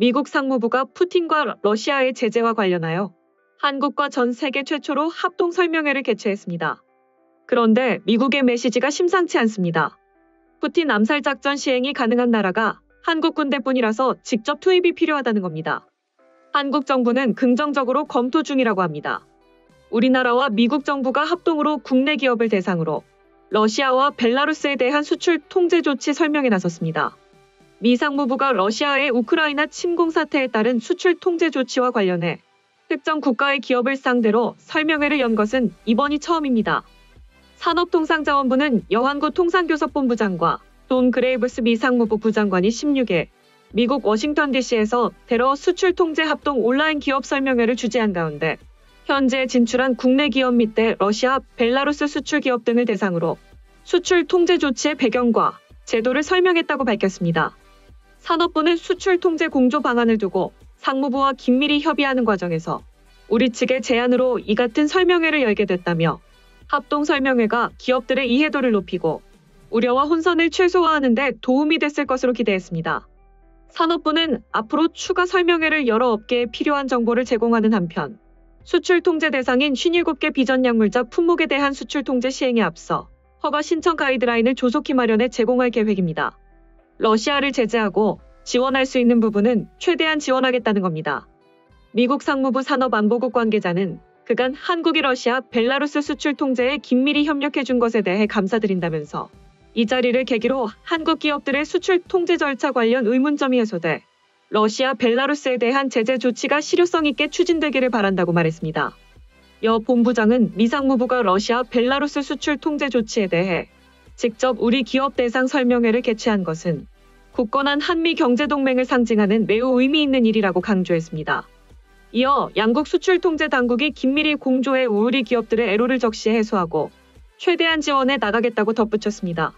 미국 상무부가 푸틴과 러시아의 제재와 관련하여 한국과 전 세계 최초로 합동 설명회를 개최했습니다. 그런데 미국의 메시지가 심상치 않습니다. 푸틴 암살 작전 시행이 가능한 나라가 한국 군대뿐이라서 직접 투입이 필요하다는 겁니다. 한국 정부는 긍정적으로 검토 중이라고 합니다. 우리나라와 미국 정부가 합동으로 국내 기업을 대상으로 러시아와 벨라루스에 대한 수출 통제 조치 설명에 나섰습니다. 미 상무부가 러시아의 우크라이나 침공 사태에 따른 수출 통제 조치와 관련해 특정 국가의 기업을 상대로 설명회를 연 것은 이번이 처음입니다. 산업통상자원부는 여한구 통상교섭본부장과 돈 그레이브스 미 상무부 부장관이 16일 미국 워싱턴 DC에서 테러 수출 통제 합동 온라인 기업 설명회를 주재한 가운데 현재 진출한 국내 기업 및 러시아, 벨라루스 수출 기업 등을 대상으로 수출 통제 조치의 배경과 제도를 설명했다고 밝혔습니다. 산업부는 수출 통제 공조 방안을 두고 상무부와 긴밀히 협의하는 과정에서 우리 측의 제안으로 이 같은 설명회를 열게 됐다며 합동 설명회가 기업들의 이해도를 높이고 우려와 혼선을 최소화하는 데 도움이 됐을 것으로 기대했습니다. 산업부는 앞으로 추가 설명회를 열어 업계에 필요한 정보를 제공하는 한편 수출 통제 대상인 57개 비전약물자 품목에 대한 수출 통제 시행에 앞서 허가 신청 가이드라인을 조속히 마련해 제공할 계획입니다. 러시아를 제재하고 지원할 수 있는 부분은 최대한 지원하겠다는 겁니다. 미국 상무부 산업안보국 관계자는 그간 한국이 러시아, 벨라루스 수출 통제에 긴밀히 협력해 준 것에 대해 감사드린다면서 이 자리를 계기로 한국 기업들의 수출 통제 절차 관련 의문점이 해소돼 러시아, 벨라루스에 대한 제재 조치가 실효성 있게 추진되기를 바란다고 말했습니다. 여 본부장은 미 상무부가 러시아, 벨라루스 수출 통제 조치에 대해 직접 우리 기업 대상 설명회를 개최한 것은 굳건한 한미 경제동맹을 상징하는 매우 의미 있는 일이라고 강조했습니다. 이어 양국 수출 통제 당국이 긴밀히 공조해 우리 기업들의 애로를 적시해 해소하고 최대한 지원해 나가겠다고 덧붙였습니다.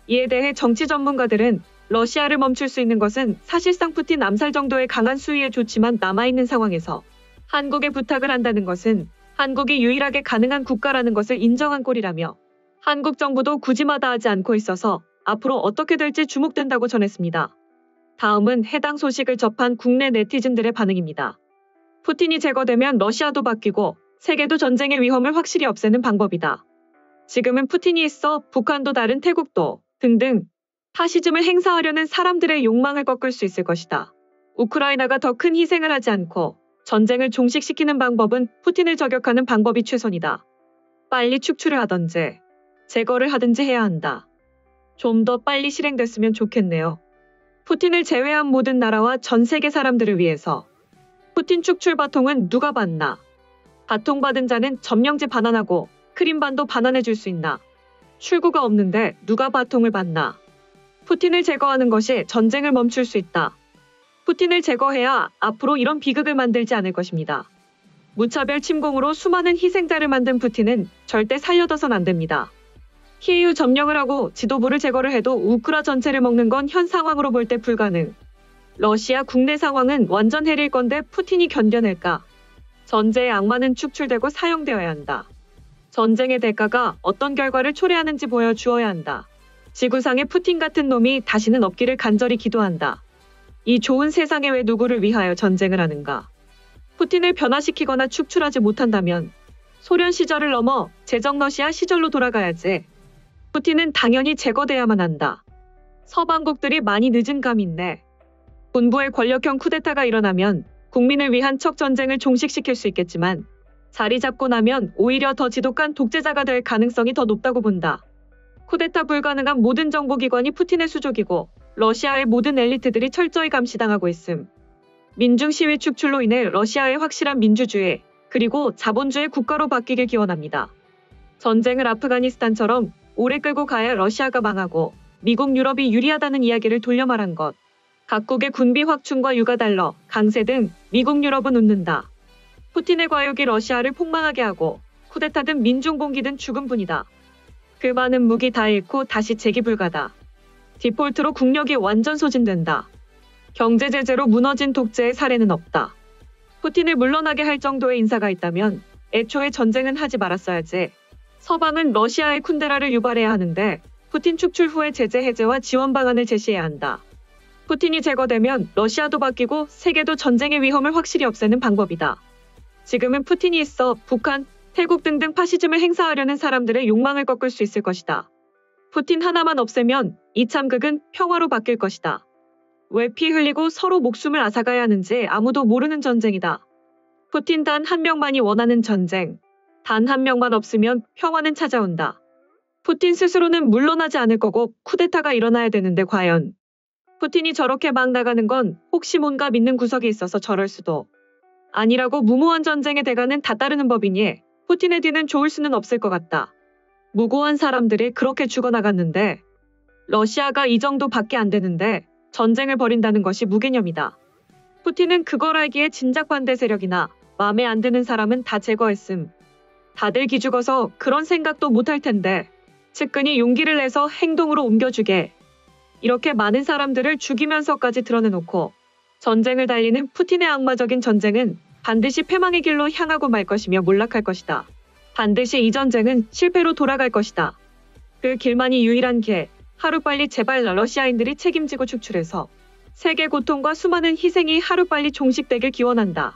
이에 대해 정치 전문가들은 러시아를 멈출 수 있는 것은 사실상 푸틴 암살 정도의 강한 수위의 조치만 남아있는 상황에서 한국에 부탁을 한다는 것은 한국이 유일하게 가능한 국가라는 것을 인정한 꼴이라며 한국 정부도 굳이 마다하지 않고 있어서 앞으로 어떻게 될지 주목된다고 전했습니다. 다음은 해당 소식을 접한 국내 네티즌들의 반응입니다. 푸틴이 제거되면 러시아도 바뀌고 세계도 전쟁의 위험을 확실히 없애는 방법이다. 지금은 푸틴이 있어 북한도 다른 태국도 등등 파시즘을 행사하려는 사람들의 욕망을 꺾을 수 있을 것이다. 우크라이나가 더 큰 희생을 하지 않고 전쟁을 종식시키는 방법은 푸틴을 저격하는 방법이 최선이다. 빨리 축출을 하든지 제거를 하든지 해야 한다. 좀 더 빨리 실행됐으면 좋겠네요. 푸틴을 제외한 모든 나라와 전 세계 사람들을 위해서 푸틴 축출 바통은 누가 받나? 바통 받은 자는 점령지 반환하고 크림반도 반환해 줄 수 있나? 출구가 없는데 누가 바통을 받나? 푸틴을 제거하는 것이 전쟁을 멈출 수 있다. 푸틴을 제거해야 앞으로 이런 비극을 만들지 않을 것입니다. 무차별 침공으로 수많은 희생자를 만든 푸틴은 절대 살려둬선 안 됩니다. 키이우 점령을 하고 지도부를 제거를 해도 우크라 전체를 먹는 건 현 상황으로 볼 때 불가능. 러시아 국내 상황은 완전 해릴 건데 푸틴이 견뎌낼까? 전제의 악마는 축출되고 사용되어야 한다. 전쟁의 대가가 어떤 결과를 초래하는지 보여주어야 한다. 지구상에 푸틴 같은 놈이 다시는 없기를 간절히 기도한다. 이 좋은 세상에 왜 누구를 위하여 전쟁을 하는가? 푸틴을 변화시키거나 축출하지 못한다면 소련 시절을 넘어 제정 러시아 시절로 돌아가야지. 푸틴은 당연히 제거돼야만 한다. 서방국들이 많이 늦은 감이 있네. 군부의 권력형 쿠데타가 일어나면 국민을 위한 척 전쟁을 종식시킬 수 있겠지만 자리 잡고 나면 오히려 더 지독한 독재자가 될 가능성이 더 높다고 본다. 쿠데타 불가능한 모든 정보기관이 푸틴의 수족이고 러시아의 모든 엘리트들이 철저히 감시당하고 있음. 민중시위 축출로 인해 러시아의 확실한 민주주의 그리고 자본주의 국가로 바뀌길 기원합니다. 전쟁을 아프가니스탄처럼 오래 끌고 가야 러시아가 망하고 미국 유럽이 유리하다는 이야기를 돌려 말한 것. 각국의 군비 확충과 유가달러, 강세 등 미국 유럽은 웃는다. 푸틴의 과욕이 러시아를 폭망하게 하고 쿠데타든 민중봉기든 죽음 뿐이다. 그 많은 무기 다 잃고 다시 재기 불가다. 디폴트로 국력이 완전 소진된다. 경제 제재로 무너진 독재의 사례는 없다. 푸틴을 물러나게 할 정도의 인사가 있다면 애초에 전쟁은 하지 말았어야지. 서방은 러시아의 쿤데라를 유발해야 하는데 푸틴 축출 후의 제재 해제와 지원 방안을 제시해야 한다. 푸틴이 제거되면 러시아도 바뀌고 세계도 전쟁의 위험을 확실히 없애는 방법이다. 지금은 푸틴이 있어 북한, 태국 등등 파시즘을 행사하려는 사람들의 욕망을 꺾을 수 있을 것이다. 푸틴 하나만 없애면 이참극은 평화로 바뀔 것이다. 왜 피 흘리고 서로 목숨을 앗아가야 하는지 아무도 모르는 전쟁이다. 푸틴 단 한 명만이 원하는 전쟁. 단 한 명만 없으면 평화는 찾아온다. 푸틴 스스로는 물러나지 않을 거고 쿠데타가 일어나야 되는데 과연 푸틴이 저렇게 막 나가는 건 혹시 뭔가 믿는 구석이 있어서 저럴 수도 아니라고 무모한 전쟁의 대가는 다 따르는 법이니 푸틴의 뒤는 좋을 수는 없을 것 같다. 무고한 사람들이 그렇게 죽어나갔는데 러시아가 이 정도밖에 안 되는데 전쟁을 벌인다는 것이 무개념이다. 푸틴은 그걸 알기에 진작 반대 세력이나 마음에 안 드는 사람은 다 제거했음. 다들 기죽어서 그런 생각도 못할 텐데 측근히 용기를 내서 행동으로 옮겨주게. 이렇게 많은 사람들을 죽이면서까지 드러내놓고 전쟁을 달리는 푸틴의 악마적인 전쟁은 반드시 패망의 길로 향하고 말 것이며 몰락할 것이다. 반드시 이 전쟁은 실패로 돌아갈 것이다. 그 길만이 유일한 길. 하루빨리 제발 러시아인들이 책임지고 축출해서 세계 고통과 수많은 희생이 하루빨리 종식되길 기원한다.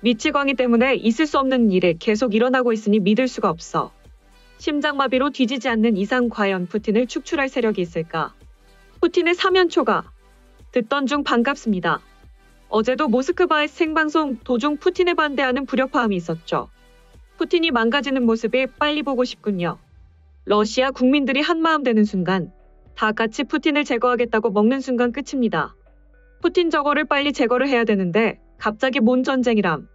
미치광이 때문에 있을 수 없는 일이 계속 일어나고 있으니 믿을 수가 없어. 심장마비로 뒤지지 않는 이상 과연 푸틴을 축출할 세력이 있을까? 푸틴의 사면초가 듣던 중 반갑습니다. 어제도 모스크바의 생방송 도중 푸틴에 반대하는 불협화음이 있었죠. 푸틴이 망가지는 모습이 빨리 보고 싶군요. 러시아 국민들이 한마음 되는 순간 다 같이 푸틴을 제거하겠다고 먹는 순간 끝입니다. 푸틴 저거를 빨리 제거를 해야 되는데 갑자기 뭔 전쟁이람.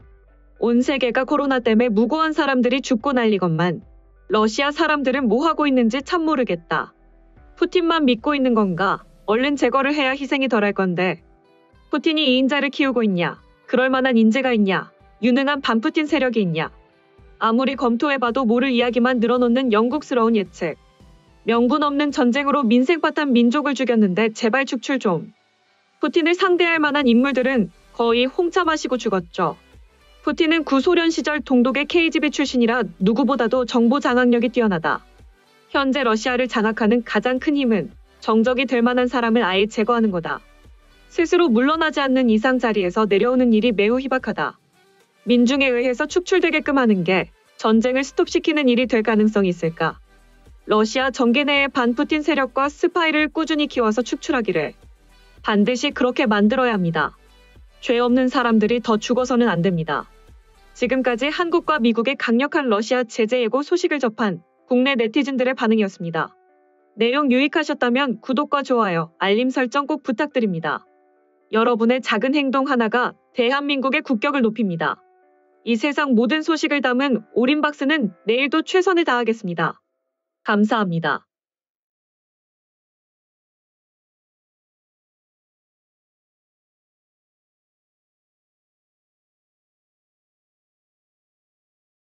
온 세계가 코로나 때문에 무고한 사람들이 죽고 난리건만 러시아 사람들은 뭐 하고 있는지 참 모르겠다. 푸틴만 믿고 있는 건가? 얼른 제거를 해야 희생이 덜할 건데 푸틴이 이인자를 키우고 있냐? 그럴 만한 인재가 있냐? 유능한 반푸틴 세력이 있냐? 아무리 검토해봐도 모를 이야기만 늘어놓는 영국스러운 예측. 명분 없는 전쟁으로 민생파탄 민족을 죽였는데 제발 축출 좀. 푸틴을 상대할 만한 인물들은 거의 홍차 마시고 죽었죠. 푸틴은 구소련 시절 동독의 KGB 출신이라 누구보다도 정보 장악력이 뛰어나다. 현재 러시아를 장악하는 가장 큰 힘은 정적이 될 만한 사람을 아예 제거하는 거다. 스스로 물러나지 않는 이상 자리에서 내려오는 일이 매우 희박하다. 민중에 의해서 축출되게끔 하는 게 전쟁을 스톱시키는 일이 될 가능성이 있을까? 러시아 정계 내의 반푸틴 세력과 스파이를 꾸준히 키워서 축출하기를 반드시 그렇게 만들어야 합니다. 죄 없는 사람들이 더 죽어서는 안 됩니다. 지금까지 한국과 미국의 강력한 러시아 제재 예고 소식을 접한 국내 네티즌들의 반응이었습니다. 내용 유익하셨다면 구독과 좋아요, 알림 설정 꼭 부탁드립니다. 여러분의 작은 행동 하나가 대한민국의 국격을 높입니다. 이 세상 모든 소식을 담은 올인박스는 내일도 최선을 다하겠습니다. 감사합니다.